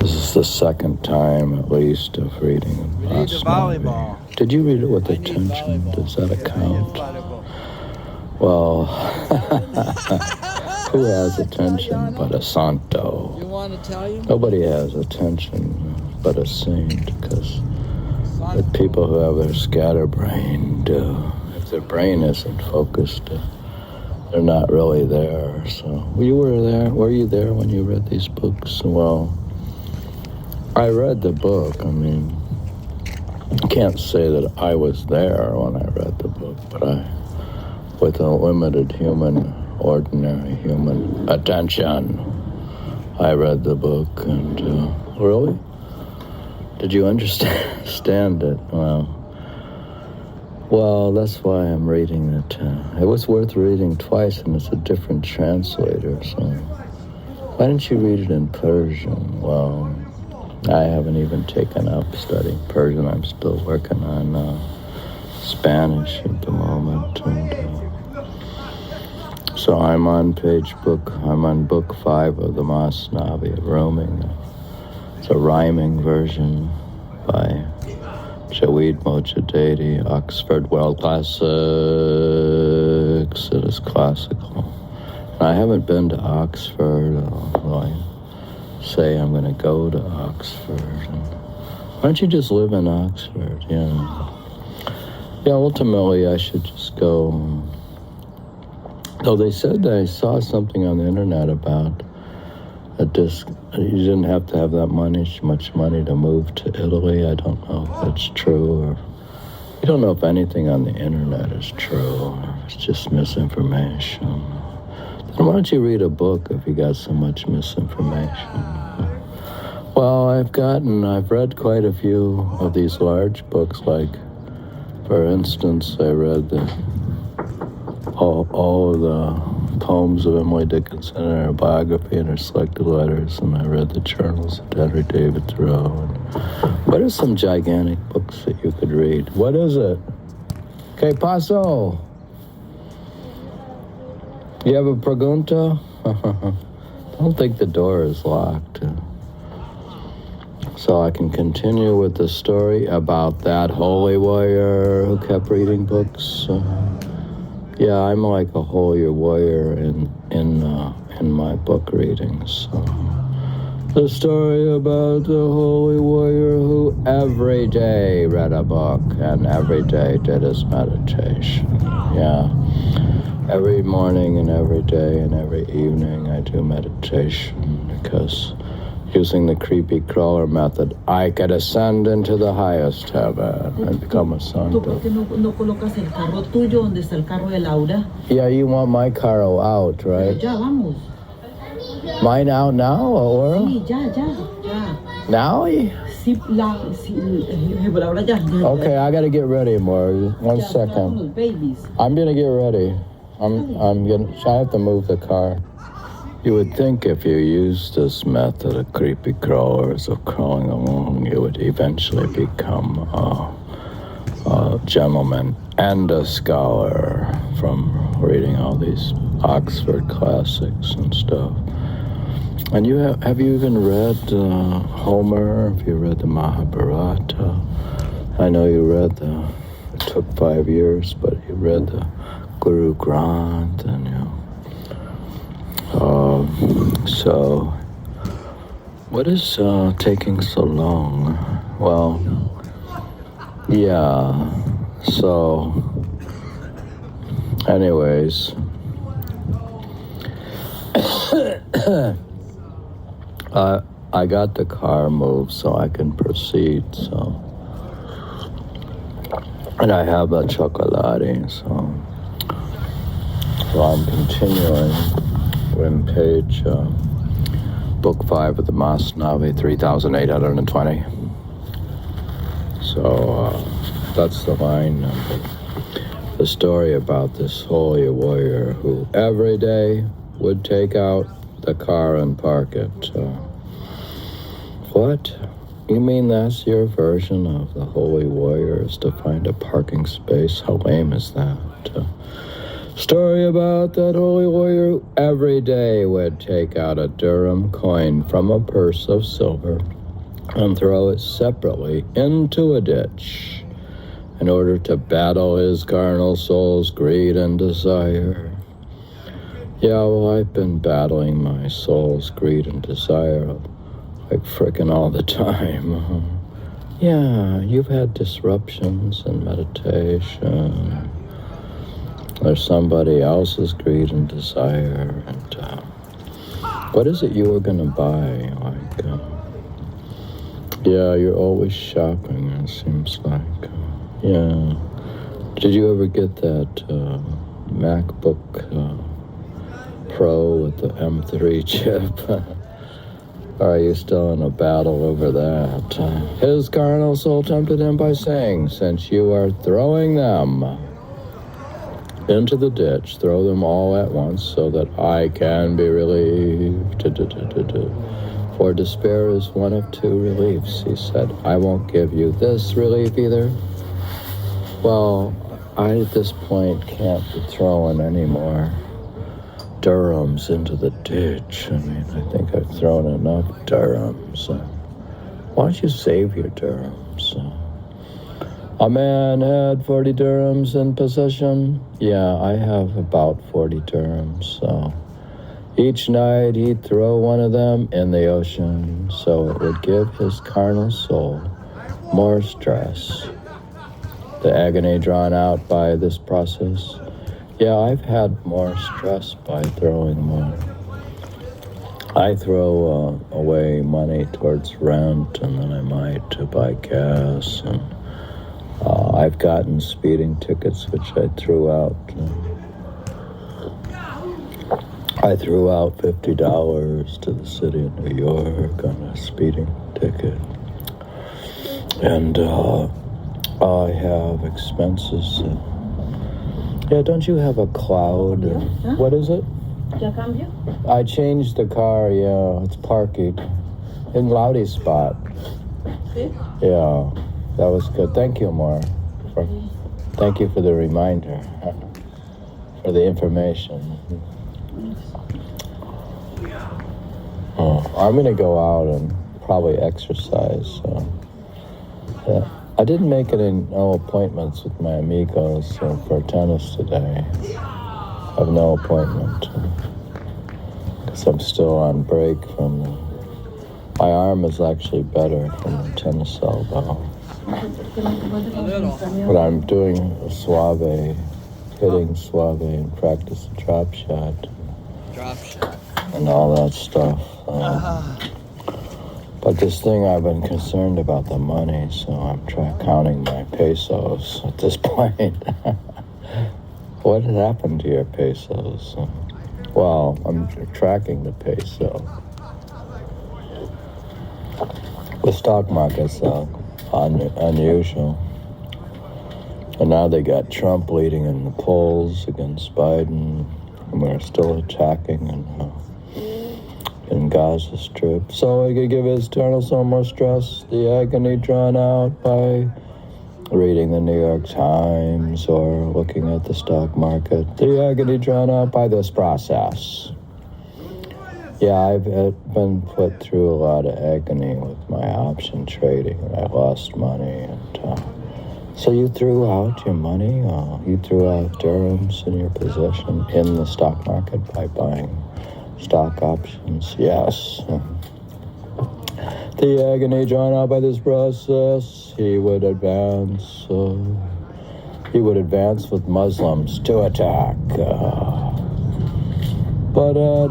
This is the second time, at least, of reading Masnavi. Did you read it with attention? Does that account? Well, who has attention but a santo? Nobody has attention but a saint, because the people who have their scatterbrained, if their brain isn't focused, they're not really there. So you were there. Were you there when you read these books? Well, I read the book. I mean, I can't say that I was there when I read the book, but with a limited ordinary human attention, I read the book. And really? Did you understand it? Well, that's why I'm reading it. It was worth reading twice, and it's a different translator, so why didn't you read it in Persian? Well, I haven't even taken up studying Persian. I'm still working on Spanish at the moment, and so I'm on book 5 of the Masnavi of Rumi. It's a rhyming version by Jawid Mojadedi, Oxford World Classics. It is classical. And I haven't been to Oxford, although I say I'm going to go to Oxford. Why don't you just live in Oxford? Yeah, ultimately I should just go. Though they said I saw something on the internet about you didn't have to have that much money to move to Italy. I don't know if that's true, or you don't know if anything on the internet is true, or it's just misinformation. Then why don't you read a book if you got so much misinformation? Well, I've read quite a few of these large books, like, for instance, I read all of the poems of Emily Dickinson and her biography and her selected letters, and I read the journals of Henry David Thoreau. And what are some gigantic books that you could read? What is it? Que paso? You have a pregunta? Don't think the door is locked. So I can continue with the story about that holy warrior who kept reading books. Yeah, I'm like a holy warrior in my book readings. So. The story about the holy warrior who every day read a book and every day did his meditation. Yeah, every morning and every day and every evening I do meditation, because using the creepy crawler method, I could ascend into the highest heaven and become a santo. Yeah, you want my carro out, right? Mine out now, or? Now? Okay, I gotta get ready more. 1 second. I'm gonna get ready. I have to move the car. You would think if you used this method of creepy crawlers of crawling along, you would eventually become a gentleman and a scholar from reading all these Oxford classics and stuff. And have you even read Homer? Have you read the Mahabharata? I know you read it took 5 years, but you read the Guru Granth, and so, what is taking so long? Well, yeah, so, anyways, I got the car moved so I can proceed, so, and I have a chocolate, so I'm continuing. We're in page, book 5 of the Masnavi, 3,820. So that's the line number. The story about this holy warrior who every day would take out the car and park it. What? You mean that's your version of the holy warrior, is to find a parking space? How lame is that? Story about that holy warrior who every day would take out a dirham coin from a purse of silver and throw it separately into a ditch in order to battle his carnal soul's greed and desire. Yeah, well, I've been battling my soul's greed and desire like frickin' all the time. Yeah, you've had disruptions in meditation. There's somebody else's greed and desire. And what is it you were going to buy? Yeah, you're always shopping, it seems like. Yeah. Did you ever get that MacBook Pro with the M3 chip? Or are you still in a battle over that? His carnal soul tempted him by saying, since you are throwing them into the ditch, throw them all at once so that I can be relieved. For despair is one of two reliefs, he said. I won't give you this relief either. Well, I at this point can't be throwing any more dirhams into the ditch. I mean, I think I've thrown enough dirhams. Why don't you save your dirhams? A man had 40 dirhams in possession. Yeah, I have about 40 dirhams. So each night he'd throw one of them in the ocean so it would give his carnal soul more stress. The agony drawn out by this process. Yeah, I've had more stress by throwing more. I throw away money towards rent, and then I might to buy gas. And I've gotten speeding tickets, which I threw out. I threw out $50 to the city of New York on a speeding ticket. And I have expenses. Yeah, don't you have a cloud? What is it? I changed the car, yeah. It's parked in Laudy's spot. Yeah, that was good. Thank you, Mar. Thank you for the reminder, for the information. I'm going to go out and probably exercise. So. Yeah. I didn't make no appointments with my amigos for tennis today. I have no appointment because I'm still on break from my arm is actually better from the tennis elbow. But I'm doing hitting suave and practice the drop shot. And all that stuff. But this thing, I've been concerned about the money, so I'm counting my pesos at this point. What had happened to your pesos? Well, I'm tracking the peso. The stock market's unusual. And now they got Trump leading in the polls against Biden, and we're still attacking in Gaza Strip. So I could give his eternal soul more stress, the agony drawn out by reading the New York Times or looking at the stock market, the agony drawn out by this process. Yeah, I've been put through a lot of agony with my option trading, and I lost money. And so you threw out your money, you threw out dirhams in your possession in the stock market by buying stock options, yes. The agony drawn out by this process, he would advance with Muslims to attack. But at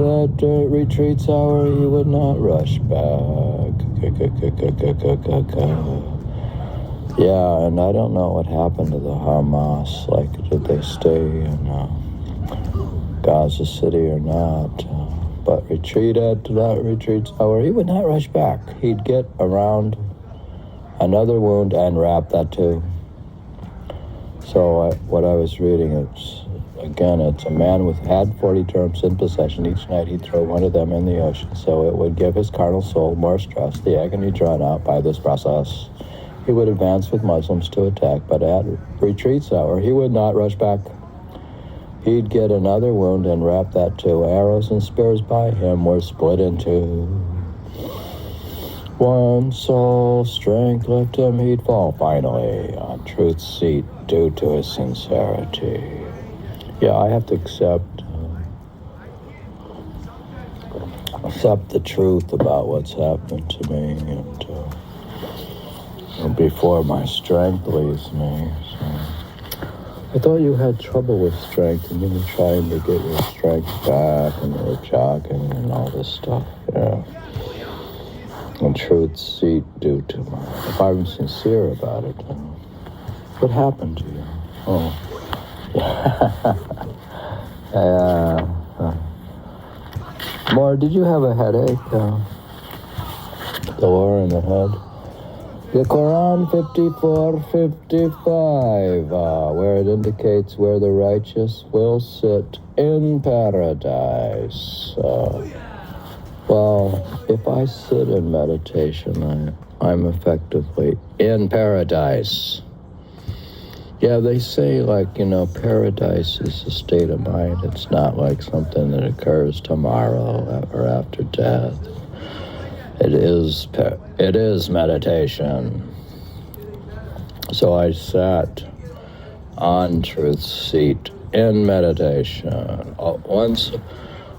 retreat's hour, he would not rush back. Yeah, and I don't know what happened to the Hamas. Like, did they stay in Gaza City or not? But retreat's hour, he would not rush back. He'd get around another wound and wrap that too. So what I was reading, it's a man had 40 dirhams in possession. Each night he'd throw one of them in the ocean, so it would give his carnal soul more stress, the agony drawn out by this process. He would advance with Muslims to attack, but at retreat's hour, he would not rush back. He'd get another wound and wrap that too. Arrows and spears by him were split in two. Once all strength left him, he'd fall finally on truth's seat due to his sincerity. Yeah, I have to accept the truth about what's happened to me, and before my strength leaves me. So I thought you had trouble with strength, and you were trying to get your strength back, and you were jogging and all this stuff. Yeah. And truth's seat due to my. If I'm sincere about it, then what happened to you? Oh, yeah. More, did you have a headache? The war in the head? The Quran 54:55, where it indicates where the righteous will sit in paradise. Well, if I sit in meditation, I'm effectively in paradise. Yeah, they say, paradise is a state of mind. It's not like something that occurs tomorrow or after death. It is meditation. So I sat on truth's seat in meditation.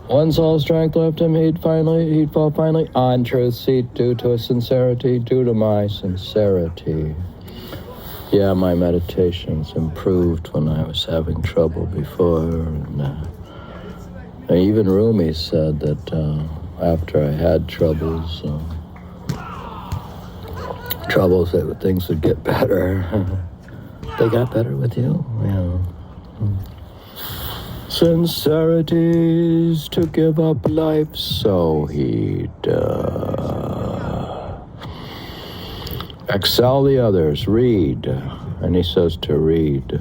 Once all strength left him, he'd fall finally on truth's seat due to his sincerity, due to my sincerity. Yeah, my meditations improved when I was having trouble before, and even Rumi said that after I had troubles, that things would get better. They got better with you? Yeah. Sincerities to give up life, so he'd excel the others, read. And he says to read.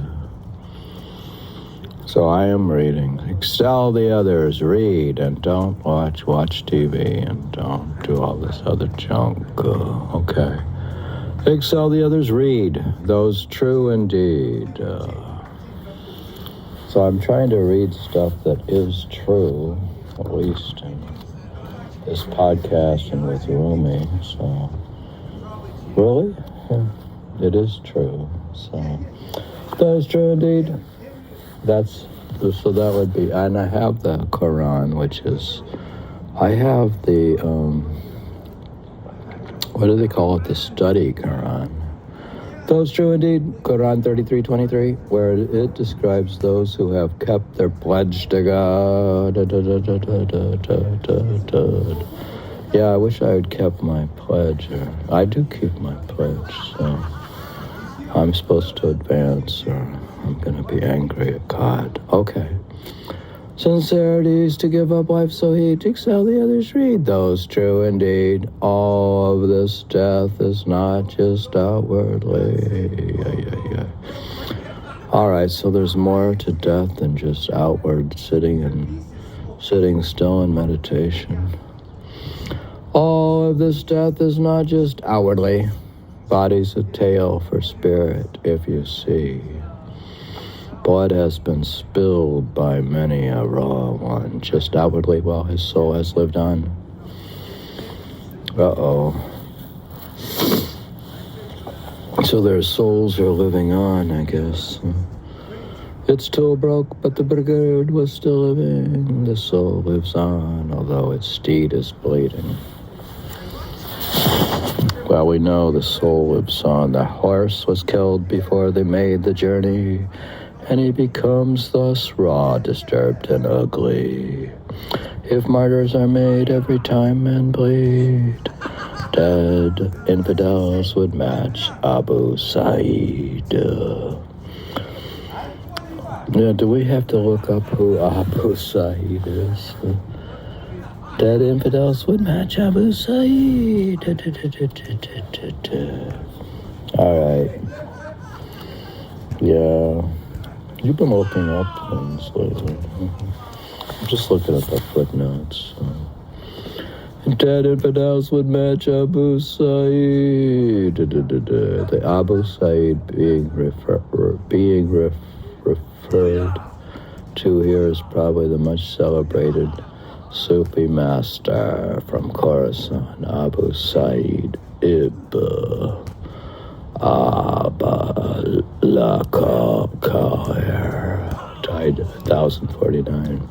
So I am reading. Excel the others, read, and don't watch TV, and don't do all this other junk. Okay. Excel the others, read. Those true indeed. So I'm trying to read stuff that is true, at least in this podcast and with Rumi. So, really? Yeah, it is true. So, that is true indeed. So that would be, and I have the Quran, which is, I have the, what do they call it? The study Quran. Those true indeed, Quran 33:23, where it describes those who have kept their pledge to God. Yeah, I wish I had kept my pledge. I do keep my pledge, so I'm supposed to advance, or I'm going to be angry at God. Okay. Sincerity is to give up life, so he'd excel the others, read. Those true indeed. All of this death is not just outwardly. All right, so there's more to death than just outward sitting still in meditation. All of this death is not just outwardly. Body's a tale for spirit, if you see. Blood has been spilled by many a raw one, just outwardly while his soul has lived on. So their souls are living on, I guess. Its tool broke, but the brigade was still living. The soul lives on, although its steed is bleeding. Well, we know the soul lives on. The horse was killed before they made the journey, and he becomes thus raw, disturbed, and ugly. If martyrs are made every time men bleed, dead infidels would match Abu Sa'id. Yeah, do we have to look up who Abu Sa'id is? Dead infidels would match Abu Sa'id. All right. Yeah. You've been looking up things lately. I'm just looking at the footnotes. Dead infidels would match Abu Sa'id. The Abu Sa'id being referred to here is probably the much celebrated Sufi master from Khorasan, Abu Sa'id Ibn Abba Laqaqir, died 1049.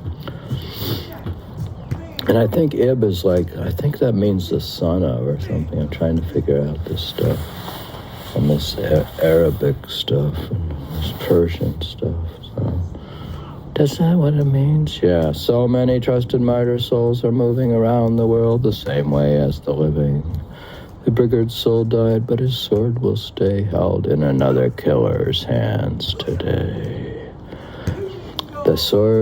And I think Ib is like, I think that means the son of or something. I'm trying to figure out this stuff. And this Arabic stuff and this Persian stuff. So, is that what it means? Yeah, so many trusted martyr souls are moving around the world the same way as the living. The brigand's soul died, but his sword will stay held in another killer's hands today. The sword